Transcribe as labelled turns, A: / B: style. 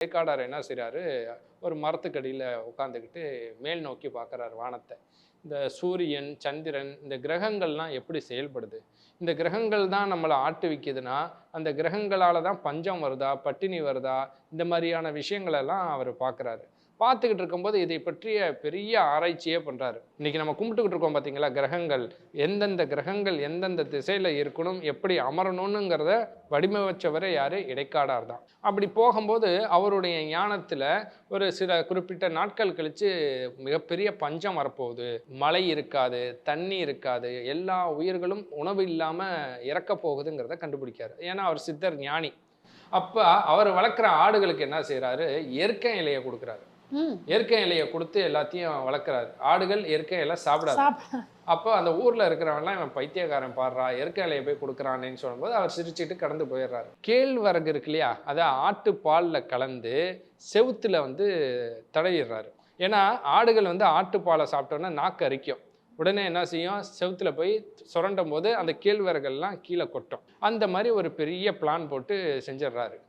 A: வேக்காடார் என்ன செய்றாரு, ஒரு மரத்துக்கடியில உட்காந்துக்கிட்டு மேல் நோக்கி பார்க்குறாரு வானத்த. இந்த சூரியன், சந்திரன் இந்த கிரகங்கள்லாம் எப்படி செயல்படுது? இந்த கிரகங்கள் தான் நம்மள ஆட்டுவிக்குதுன்னா, அந்த கிரகங்களால தான் பஞ்சம் வருதா? பட்டினி வருதா? இந்த மாரியான விஷயங்களெல்லாம் அவரு பார்க்குறாரு. பார்த்துக்கிட்டு இருக்கும்போது இதை பற்றிய பெரிய ஆராய்ச்சியே பண்றாரு. இன்னைக்கு நம்ம கும்பிட்டுக்கிட்டு இருக்கோம் பார்த்தீங்களா? கிரகங்கள். எந்தெந்த கிரகங்கள் எந்தெந்த திசையில இருக்கணும், எப்படி அமரணும்ங்கிறத வடிவமைச்சவரே யாரு? இடைக்காடார் தான். அப்படி போகும்போது அவருடைய ஞானத்துல ஒரு சில குறிப்பிட்ட நாட்கள் கழிச்சு மிகப்பெரிய பஞ்சம் வரப்போகுது. மழை இருக்காது, தண்ணி இருக்காது. எல்லா உயிர்களும் உணவு இல்லாம இறக்கப் போகுதுங்கிறத கண்டுபிடிக்காரு. ஏன்னா அவர் சித்தர் ஞானி. அப்ப அவர் வளர்க்குற ஆடுகளுக்கு என்ன செய்றாரு? இயற்கை இலைய குடுக்குறாரு.
B: ம்.
A: இயற்கை இலைய குடுத்து எல்லாத்தையும் வளர்க்குறாரு. ஆடுகள் இயற்கை இலை சாப்பிடாது.
B: சாப்பிட
A: அப்போ அந்த ஊர்ல இருக்கிறவன்லாம் இவன் பைத்தியக்காரன் பாடுறா, இயற்கை இலைய போய் குடுக்குறானேன்னு சொல்லும்போது அவர் சிரிச்சுட்டு கடந்து போயிடுறாரு. கேழ்வரகு இருக்கு இல்லையா? அத ஆட்டு பால்ல கலந்து செவுத்துல தடவிடுறாரு. ஏன்னா ஆடுகள் ஆட்டுப்பாலை சாப்பிட்டோன்னா நாக்கு அரிக்கும். உடனே என்ன செய்யும்? செவுத்துல போய் சுரண்டும்போது அந்த கேழ்வரகெல்லாம் கீழ கொட்டும். அந்த மாரி ஒரு பெரிய பிளான் போட்டு செஞ்சிடுறாரு.